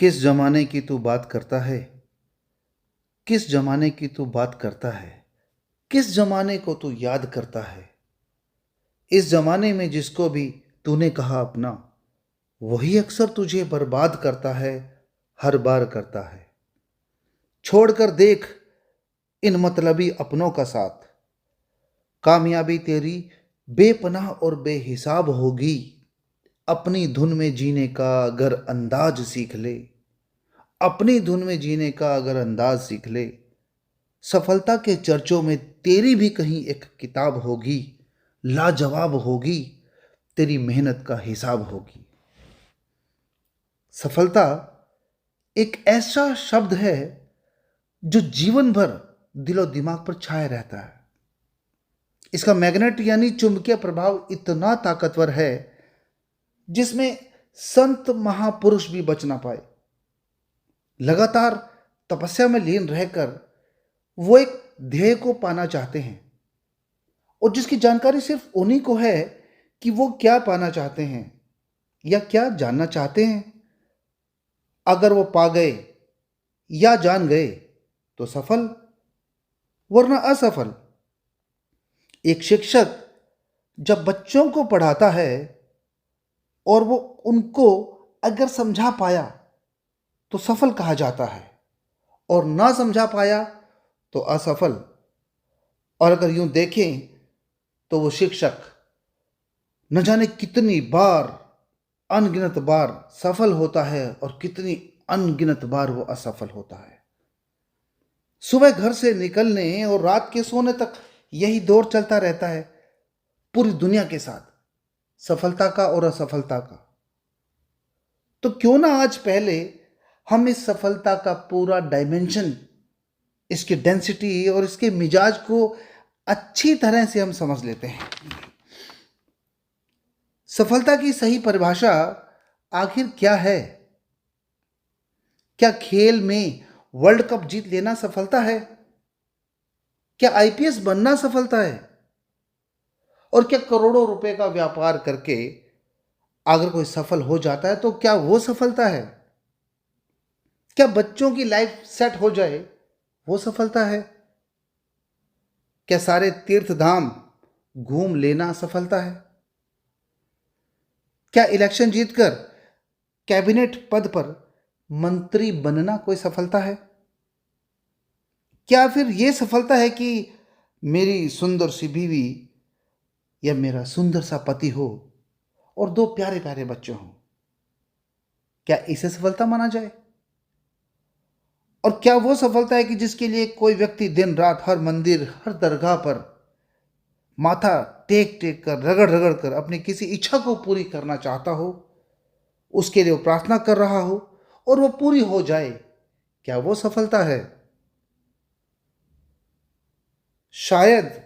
किस जमाने की तू बात करता है? किस जमाने की तू बात करता है? किस जमाने को तू याद करता है? इस जमाने में जिसको भी तूने कहा अपना, वही अक्सर तुझे बर्बाद करता है, हर बार करता है। छोड़कर देख इन मतलबी अपनों का साथ, कामयाबी तेरी बेपनाह और बेहिसाब होगी। अपनी धुन में जीने का अगर अंदाज सीख ले, अपनी धुन में जीने का अगर अंदाज सीख ले, सफलता के चर्चों में तेरी भी कहीं एक किताब होगी, लाजवाब होगी, तेरी मेहनत का हिसाब होगी। सफलता एक ऐसा शब्द है जो जीवन भर दिलो दिमाग पर छाया रहता है। इसका मैग्नेट यानी चुंबकीय प्रभाव इतना ताकतवर है जिसमें संत महापुरुष भी बच ना पाए। लगातार तपस्या में लीन रहकर वो एक ध्येय को पाना चाहते हैं, और जिसकी जानकारी सिर्फ उन्हीं को है कि वो क्या पाना चाहते हैं या क्या जानना चाहते हैं। अगर वो पा गए या जान गए तो सफल, वरना असफल। एक शिक्षक जब बच्चों को पढ़ाता है और वो उनको अगर समझा पाया तो सफल कहा जाता है, और ना समझा पाया तो असफल। और अगर यूं देखें तो वो शिक्षक न जाने कितनी बार, अनगिनत बार सफल होता है और कितनी अनगिनत बार वो असफल होता है। सुबह घर से निकलने और रात के सोने तक यही दौर चलता रहता है पूरी दुनिया के साथ, सफलता का और असफलता का। तो क्यों ना आज पहले हम इस सफलता का पूरा डायमेंशन, इसकी डेंसिटी और इसके मिजाज को अच्छी तरह से हम समझ लेते हैं। सफलता की सही परिभाषा आखिर क्या है? क्या खेल में वर्ल्ड कप जीत लेना सफलता है? क्या आईपीएस बनना सफलता है? और क्या करोड़ों रुपए का व्यापार करके अगर कोई सफल हो जाता है तो क्या वो सफलता है? क्या बच्चों की लाइफ सेट हो जाए वो सफलता है? क्या सारे तीर्थ धाम घूम लेना सफलता है? क्या इलेक्शन जीतकर कैबिनेट पद पर मंत्री बनना कोई सफलता है? क्या फिर ये सफलता है कि मेरी सुंदर सी बीवी या मेरा सुंदर सा पति हो और दो प्यारे प्यारे बच्चे हों? क्या इसे सफलता माना जाए? और क्या वो सफलता है कि जिसके लिए कोई व्यक्ति दिन रात हर मंदिर, हर दरगाह पर माथा टेक टेक कर, रगड़ रगड़ कर अपनी किसी इच्छा को पूरी करना चाहता हो, उसके लिए वो प्रार्थना कर रहा हो और वो पूरी हो जाए? क्या वो सफलता है? शायद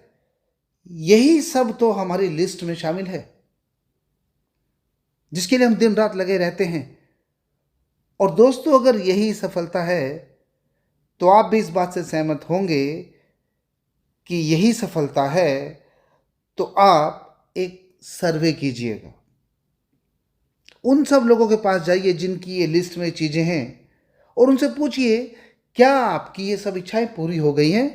यही सब तो हमारी लिस्ट में शामिल है, जिसके लिए हम दिन रात लगे रहते हैं। और दोस्तों, अगर यही सफलता है तो आप भी इस बात से सहमत होंगे कि यही सफलता है, तो आप एक सर्वे कीजिएगा। उन सब लोगों के पास जाइए जिनकी ये लिस्ट में चीज़ें हैं और उनसे पूछिए क्या आपकी ये सब इच्छाएं पूरी हो गई हैं।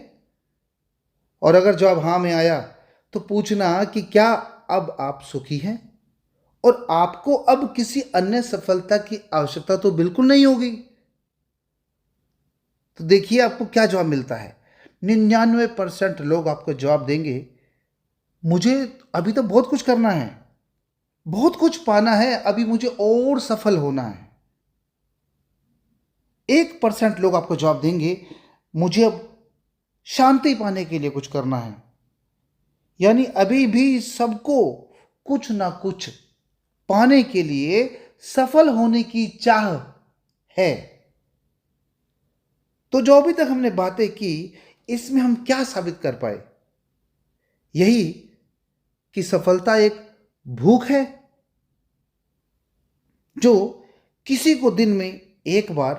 और अगर जवाब हाँ में आया तो पूछना कि क्या अब आप सुखी हैं और आपको अब किसी अन्य सफलता की आवश्यकता तो बिल्कुल नहीं होगी। तो देखिए आपको क्या जवाब मिलता है। 99% लोग आपको जवाब देंगे मुझे अभी तो बहुत कुछ करना है, बहुत कुछ पाना है, अभी मुझे और सफल होना है। 1% लोग आपको जवाब देंगे मुझे अब शांति पाने के लिए कुछ करना है। यानी अभी भी सबको कुछ ना कुछ पाने के लिए सफल होने की चाह है। तो जो अभी तक हमने बातें की, इसमें हम क्या साबित कर पाए? यही कि सफलता एक भूख है जो किसी को दिन में एक बार,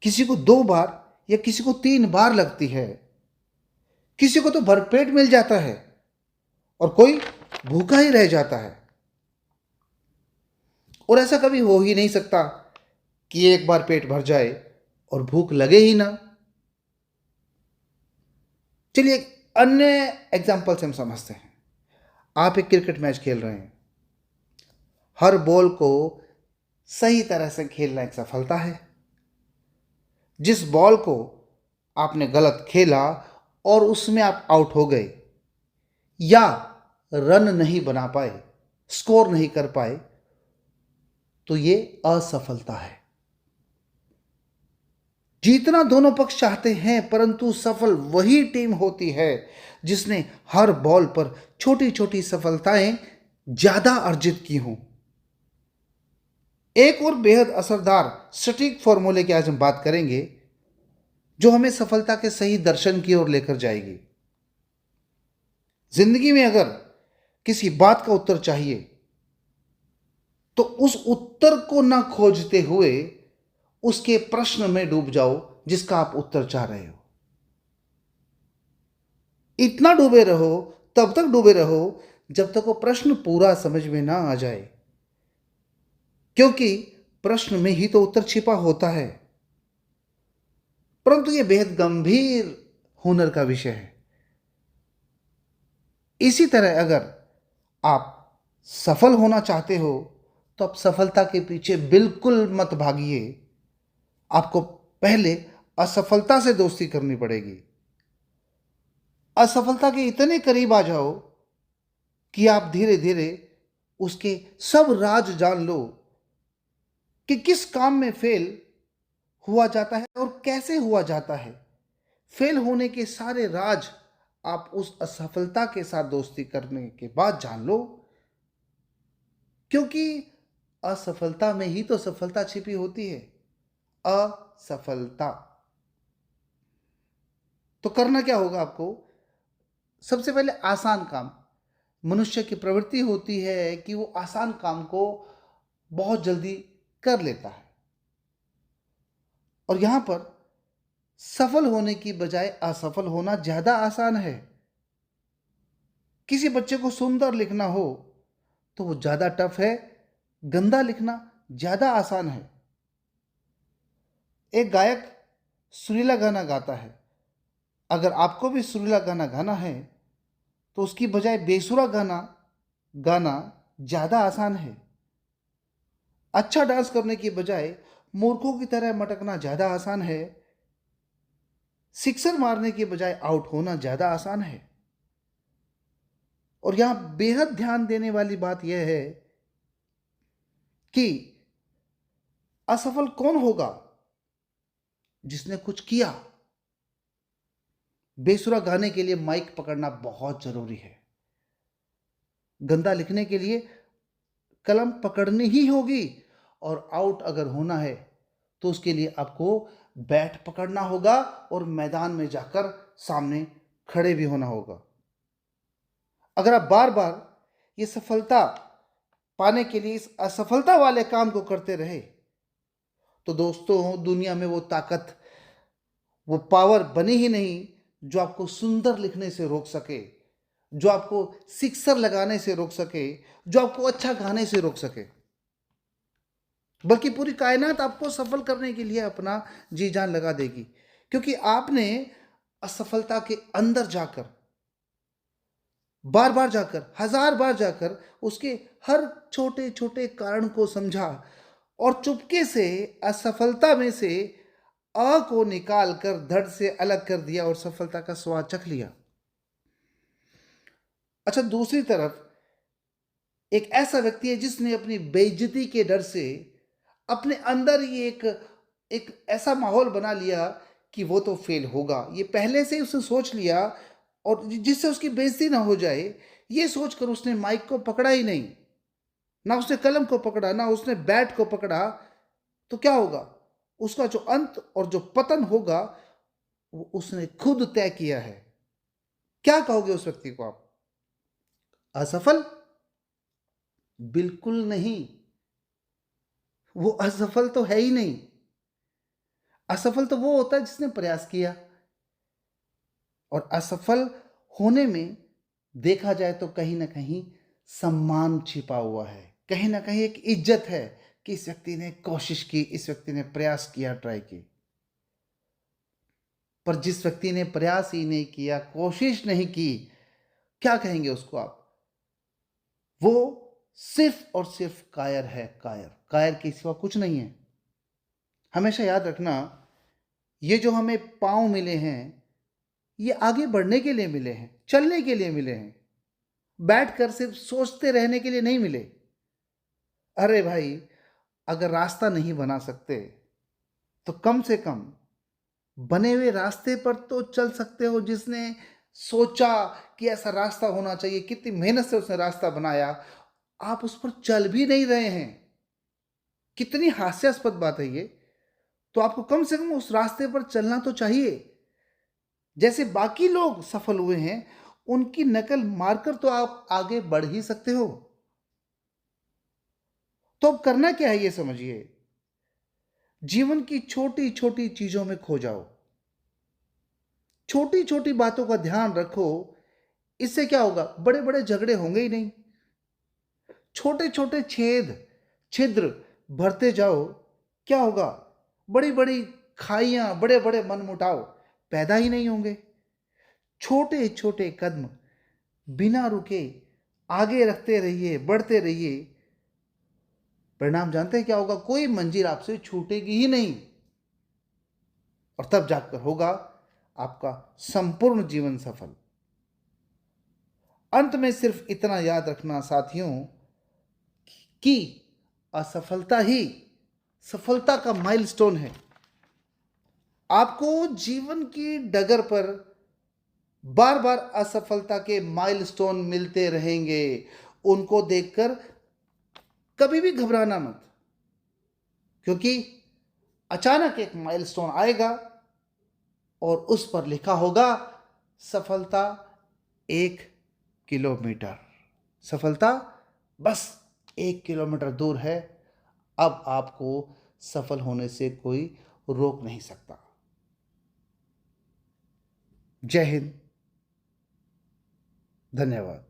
किसी को 2 बार या किसी को 3 बार लगती है। किसी को तो भरपेट मिल जाता है और कोई भूखा ही रह जाता है। और ऐसा कभी हो ही नहीं सकता कि एक बार पेट भर जाए और भूख लगे ही ना। चलिए एक अन्य एग्जाम्पल से हम समझते हैं। आप एक क्रिकेट मैच खेल रहे हैं, हर बॉल को सही तरह से खेलना एक सफलता है। जिस बॉल को आपने गलत खेला और उसमें आप आउट हो गए या रन नहीं बना पाए, स्कोर नहीं कर पाए, तो ये असफलता है। जीतना दोनों पक्ष चाहते हैं, परंतु सफल वही टीम होती है जिसने हर बॉल पर छोटी छोटी सफलताएं ज्यादा अर्जित की हों। एक और बेहद असरदार सटीक फॉर्मूले की आज हम बात करेंगे, जो हमें सफलता के सही दर्शन की ओर लेकर जाएगी। जिंदगी में अगर किसी बात का उत्तर चाहिए तो उस उत्तर को ना खोजते हुए उसके प्रश्न में डूब जाओ जिसका आप उत्तर चाह रहे हो। इतना डूबे रहो, तब तक डूबे रहो जब तक वो प्रश्न पूरा समझ में ना आ जाए, क्योंकि प्रश्न में ही तो उत्तर छिपा होता है। परंतु यह बेहद गंभीर हुनर का विषय है। इसी तरह अगर आप सफल होना चाहते हो तो आप सफलता के पीछे बिल्कुल मत भागिए। आपको पहले असफलता से दोस्ती करनी पड़ेगी। असफलता के इतने करीब आ जाओ कि आप धीरे धीरे उसके सब राज जान लो कि किस काम में फेल हुआ जाता है और कैसे हुआ जाता है। फेल होने के सारे राज आप उस असफलता के साथ दोस्ती करने के बाद जान लो, क्योंकि असफलता में ही तो सफलता छिपी होती है। असफलता तो करना क्या होगा आपको? सबसे पहले आसान काम। मनुष्य की प्रवृत्ति होती है कि वो आसान काम को बहुत जल्दी कर लेता है, और यहां पर सफल होने की बजाय असफल होना ज्यादा आसान है। किसी बच्चे को सुंदर लिखना हो तो वो ज्यादा टफ है, गंदा लिखना ज्यादा आसान है। एक गायक सुरीला गाना गाता है, अगर आपको भी सुरीला गाना गाना है तो उसकी बजाय बेसुरा गाना गाना ज्यादा आसान है। अच्छा डांस करने की बजाय मूर्खों की तरह मटकना ज्यादा आसान है। सिक्सर मारने की बजाय आउट होना ज्यादा आसान है। और यहां बेहद ध्यान देने वाली बात यह है कि असफल कौन होगा? जिसने कुछ किया। बेसुरा गाने के लिए माइक पकड़ना बहुत जरूरी है। गंदा लिखने के लिए कलम पकड़नी ही होगी, और आउट अगर होना है तो उसके लिए आपको बैट पकड़ना होगा और मैदान में जाकर सामने खड़े भी होना होगा। अगर आप बार बार ये सफलता पाने के लिए इस असफलता वाले काम को करते रहे तो दोस्तों, दुनिया में वो ताकत, वो पावर बनी ही नहीं जो आपको सुंदर लिखने से रोक सके, जो आपको सिक्सर लगाने से रोक सके, जो आपको अच्छा गाने से रोक सके। बल्कि पूरी कायनात आपको सफल करने के लिए अपना जी जान लगा देगी, क्योंकि आपने असफलता के अंदर जाकर, बार बार जाकर, हजार बार जाकर उसके हर छोटे छोटे कारण को समझा और चुपके से असफलता में से अ को निकाल कर धड़ से अलग कर दिया और सफलता का स्वाद चख लिया। अच्छा, दूसरी तरफ एक ऐसा व्यक्ति है जिसने अपनी बेइज्जती के डर से अपने अंदर ही एक एक ऐसा माहौल बना लिया कि वो तो फेल होगा। ये पहले से ही उसने सोच लिया, और जिससे उसकी बेइज्जती ना हो जाए ये सोचकर उसने माइक को पकड़ा ही नहीं, ना उसने कलम को पकड़ा, ना उसने बैट को पकड़ा। तो क्या होगा? उसका जो अंत और जो पतन होगा वो उसने खुद तय किया है। क्या कहोगे उस व्यक्ति को आप? असफल? बिल्कुल नहीं, वो असफल तो है ही नहीं। असफल तो वो होता है जिसने प्रयास किया, और असफल होने में देखा जाए तो कहीं ना कहीं सम्मान छिपा हुआ है, कहीं ना कहीं एक इज्जत है, कि इस व्यक्ति ने कोशिश की, इस व्यक्ति ने प्रयास किया, ट्राई की। पर जिस व्यक्ति ने प्रयास ही नहीं किया, कोशिश नहीं की, क्या कहेंगे उसको आप? वो सिर्फ और सिर्फ कायर है, कायर। कायर के सिवा कुछ नहीं है। हमेशा याद रखना, ये जो हमें पाँव मिले हैं, ये आगे बढ़ने के लिए मिले हैं, चलने के लिए मिले हैं। बैठकर सिर्फ सोचते रहने के लिए नहीं मिले। अरे भाई, अगर रास्ता नहीं बना सकते तो कम से कम बने हुए रास्ते पर तो चल सकते हो। जिसने सोचा कि ऐसा रास्ता होना चाहिए, कितनी मेहनत से उसने रास्ता बनाया, आप उस पर चल भी नहीं रहे हैं। कितनी हास्यास्पद बात है ये। तो आपको कम से कम उस रास्ते पर चलना तो चाहिए। जैसे बाकी लोग सफल हुए हैं, उनकी नकल मारकर तो आप आगे बढ़ ही सकते हो। तो अब करना क्या है ये समझिए। जीवन की छोटी छोटी चीजों में खो जाओ। छोटी छोटी बातों का ध्यान रखो। इससे क्या होगा? बड़े बड़े झगड़े होंगे ही नहीं। छोटे छोटे छिद्र भरते जाओ, क्या होगा? बड़ी बड़ी खाइयां, बड़े बड़े मनमुटाव पैदा ही नहीं होंगे। छोटे छोटे कदम बिना रुके आगे रखते रहिए, बढ़ते रहिए। परिणाम जानते हैं क्या होगा? कोई मंजिल आपसे छूटेगी ही नहीं। और तब जाकर होगा आपका संपूर्ण जीवन सफल। अंत में सिर्फ इतना याद रखना साथियों, कि असफलता ही सफलता का माइलस्टोन है। आपको जीवन की डगर पर बार बार असफलता के माइलस्टोन मिलते रहेंगे। उनको देखकर कभी भी घबराना मत, क्योंकि अचानक एक माइलस्टोन आएगा और उस पर लिखा होगा सफलता 1 किलोमीटर। सफलता बस 1 किलोमीटर दूर है। अब आपको सफल होने से कोई रोक नहीं सकता। जय हिंद, धन्यवाद।